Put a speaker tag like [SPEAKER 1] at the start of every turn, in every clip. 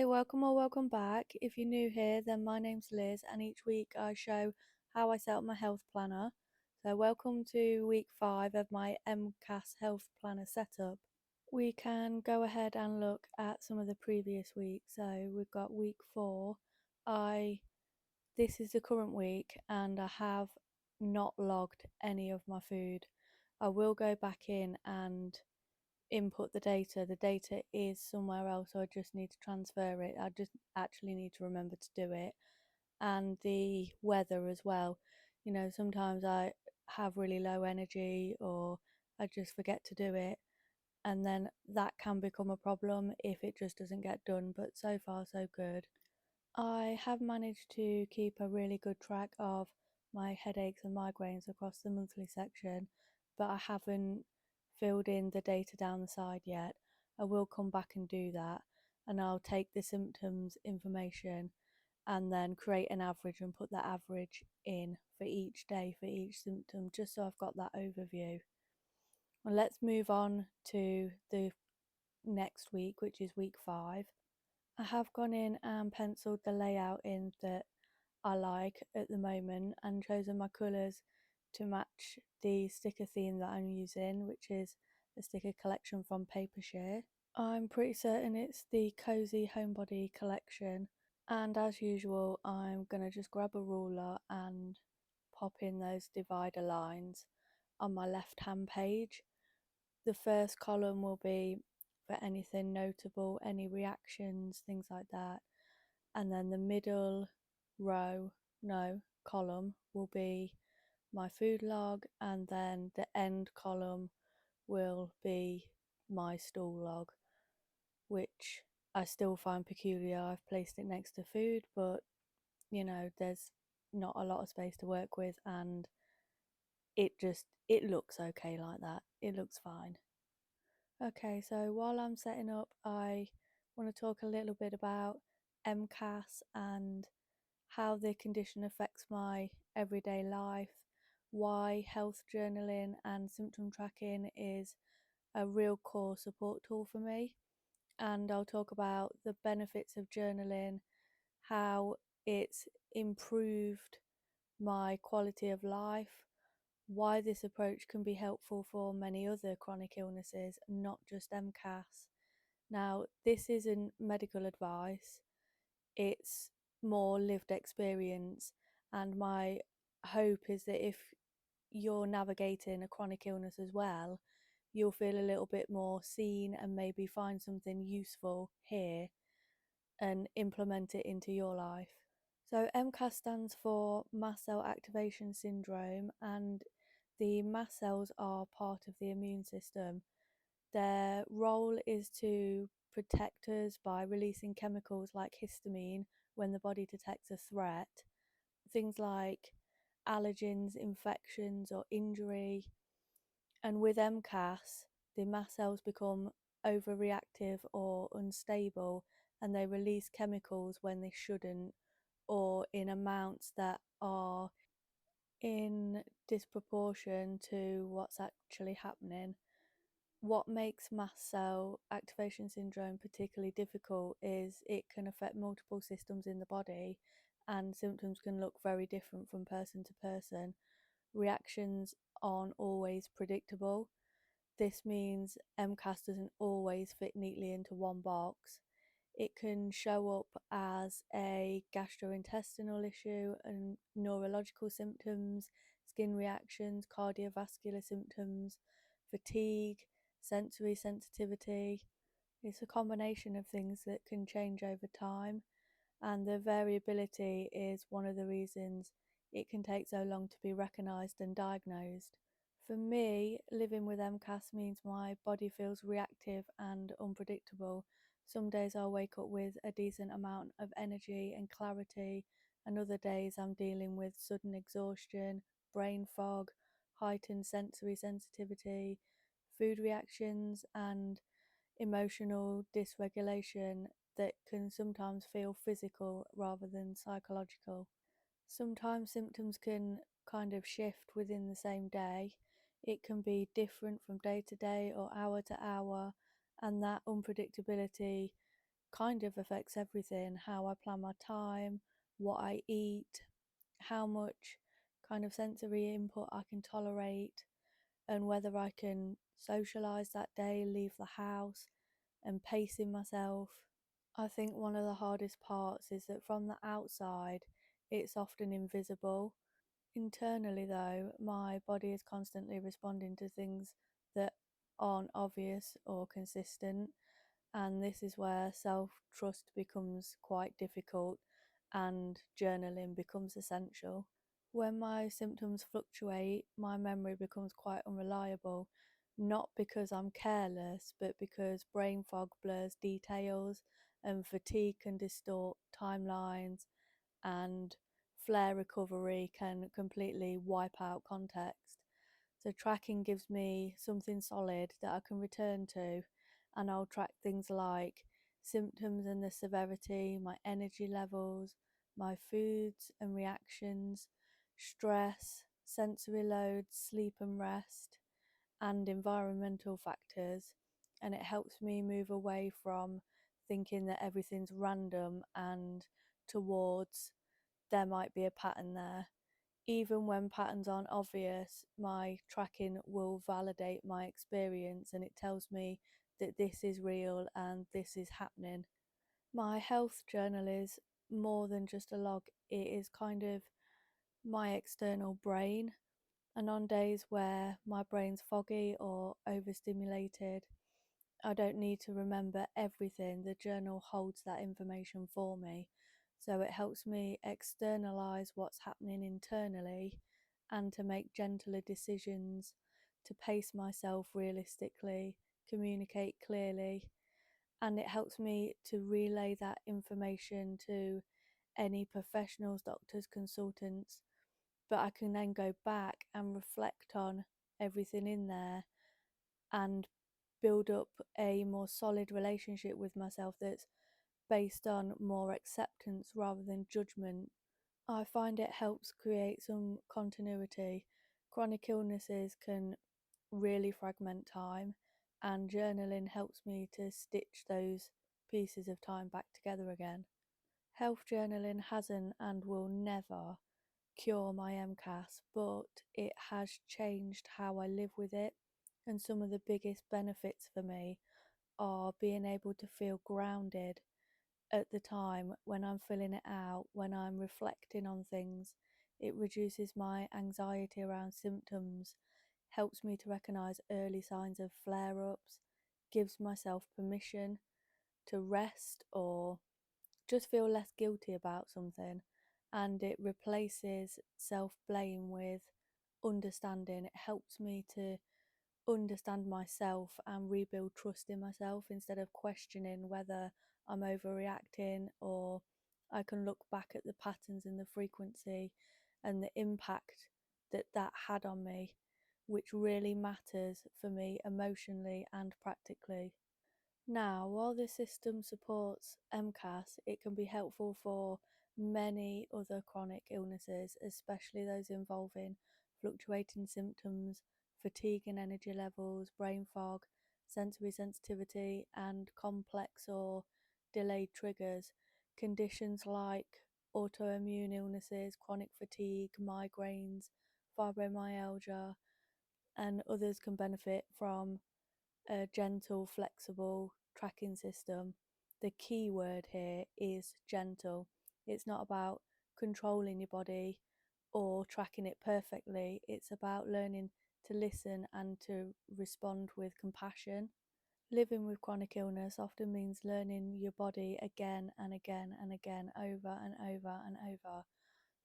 [SPEAKER 1] Hi, welcome or welcome back. If you're new here, then my name's Liz, and each week I show how I set up my health planner. So, welcome to week 5 of my MCAS health planner setup. We can go ahead and look at some of the previous weeks. So, we've got week 4. This is the current week, and I have not logged any of my food. I will go back in and input the data. The data is somewhere else, so I just need to transfer it. I just actually need to remember to do it. And the weather as well. Sometimes I have really low energy or I just forget to do it. And then that can become a problem if it just doesn't get done. But so far, so good. I have managed to keep a really good track of my headaches and migraines across the monthly section, but I haven't filled in the data down the side yet. I will come back and do that, and I'll take the symptoms information and then create an average and put that average in for each day for each symptom, just so I've got that overview. Well, let's move on to the next week, which is week 5. I have gone in and penciled the layout in that I like at the moment and chosen my colours to match the sticker theme that I'm using, which is a sticker collection from Papershire. I'm pretty certain it's the Cozy Homebody collection, and as usual I'm going to just grab a ruler and pop in those divider lines on my left hand page. The first column will be for anything notable, any reactions, things like that. And then the middle column will be my food log, and then the end column will be my stool log, which I still find peculiar. I've placed it next to food, but there's not a lot of space to work with, and it looks okay like that. It looks fine. Okay, so while I'm setting up, I want to talk a little bit about MCAS and how the condition affects my everyday life, why health journaling and symptom tracking is a real core support tool for me. And I'll talk about the benefits of journaling, how it's improved my quality of life, why this approach can be helpful for many other chronic illnesses, not just MCAS. Now, this isn't medical advice, it's more lived experience, and my hope is that if you're navigating a chronic illness as well, you'll feel a little bit more seen and maybe find something useful here and implement it into your life. So MCAS stands for Mast Cell Activation Syndrome, and the mast cells are part of the immune system. Their role is to protect us by releasing chemicals like histamine when the body detects a threat, things like allergens, infections, or injury. And with MCAS, the mast cells become overreactive or unstable, and they release chemicals when they shouldn't, or in amounts that are in disproportion to what's actually happening. What makes mast cell activation syndrome particularly difficult is it can affect multiple systems in the body, and symptoms can look very different from person to person. Reactions aren't always predictable. This means MCAS doesn't always fit neatly into one box. It can show up as a gastrointestinal issue and neurological symptoms, skin reactions, cardiovascular symptoms, fatigue, sensory sensitivity. It's a combination of things that can change over time, and the variability is one of the reasons it can take so long to be recognised and diagnosed. For me, living with MCAS means my body feels reactive and unpredictable. Some days I'll wake up with a decent amount of energy and clarity, and other days I'm dealing with sudden exhaustion, brain fog, heightened sensory sensitivity, food reactions, and emotional dysregulation that can sometimes feel physical rather than psychological. Sometimes symptoms can kind of shift within the same day. It can be different from day to day or hour to hour, and that unpredictability kind of affects everything: how I plan my time, what I eat, how much kind of sensory input I can tolerate, and whether I can socialise that day, leave the house, and pacing myself. I think one of the hardest parts is that from the outside, it's often invisible. Internally, though, my body is constantly responding to things that aren't obvious or consistent, and this is where self trust becomes quite difficult and journaling becomes essential. When my symptoms fluctuate, my memory becomes quite unreliable, not because I'm careless, but because brain fog blurs details and fatigue can distort timelines, and flare recovery can completely wipe out context. So tracking gives me something solid that I can return to, and I'll track things like symptoms and the severity, my energy levels, my foods and reactions, stress, sensory loads, sleep and rest, and environmental factors. And it helps me move away from thinking that everything's random and towards there might be a pattern there. Even when patterns aren't obvious, my tracking will validate my experience and it tells me that this is real and this is happening. My health journal is more than just a log, it is kind of my external brain. And on days where my brain's foggy or overstimulated, I don't need to remember everything. The journal holds that information for me. So it helps me externalize what's happening internally and to make gentler decisions, to pace myself realistically, communicate clearly, and it helps me to relay that information to any professionals, doctors, consultants. But I can then go back and reflect on everything in there and build up a more solid relationship with myself that's based on more acceptance rather than judgment. I find it helps create some continuity. Chronic illnesses can really fragment time, and journaling helps me to stitch those pieces of time back together again. Health journaling hasn't and will never cure my MCAS, but it has changed how I live with it. And some of the biggest benefits for me are being able to feel grounded at the time when I'm filling it out, when I'm reflecting on things. It reduces my anxiety around symptoms, helps me to recognise early signs of flare ups, gives myself permission to rest or just feel less guilty about something, and it replaces self blame with understanding. It helps me to understand myself and rebuild trust in myself instead of questioning whether I'm overreacting, or I can look back at the patterns and the frequency and the impact that that had on me, which really matters for me emotionally and practically. Now, while this system supports MCAS, it can be helpful for many other chronic illnesses, especially those involving fluctuating symptoms, fatigue and energy levels, brain fog, sensory sensitivity, and complex or delayed triggers. Conditions like autoimmune illnesses, chronic fatigue, migraines, fibromyalgia, and others can benefit from a gentle, flexible tracking system. The key word here is gentle. It's not about controlling your body or tracking it perfectly, it's about learning to listen and to respond with compassion. Living with chronic illness often means learning your body again and again and again, over and over and over.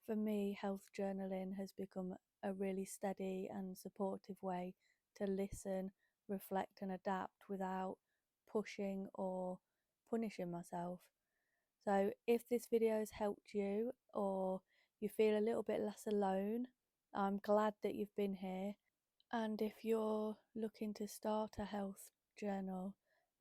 [SPEAKER 1] For me, health journaling has become a really steady and supportive way to listen, reflect, and adapt without pushing or punishing myself. So, if this video has helped you or you feel a little bit less alone, I'm glad that you've been here. And if you're looking to start a health journal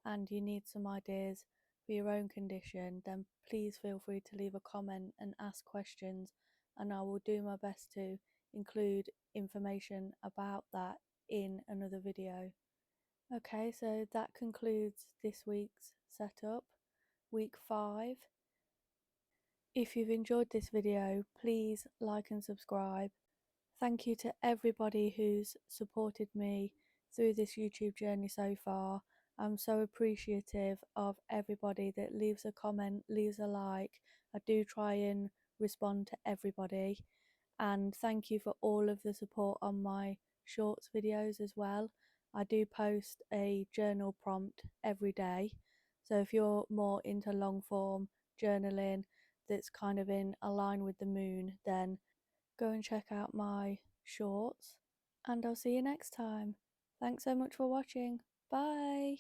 [SPEAKER 1] and you need some ideas for your own condition, then please feel free to leave a comment and ask questions, and I will do my best to include information about that in another video. Okay, so that concludes this week's setup. week 5. If you've enjoyed this video, please like and subscribe. Thank you to everybody who's supported me through this YouTube journey so far. I'm so appreciative of everybody that leaves a comment, leaves a like. I do try and respond to everybody. And thank you for all of the support on my shorts videos as well. I do post a journal prompt every day. So if you're more into long form journaling that's kind of in a line with the moon, then go and check out my shorts. And I'll see you next time. Thanks so much for watching. Bye.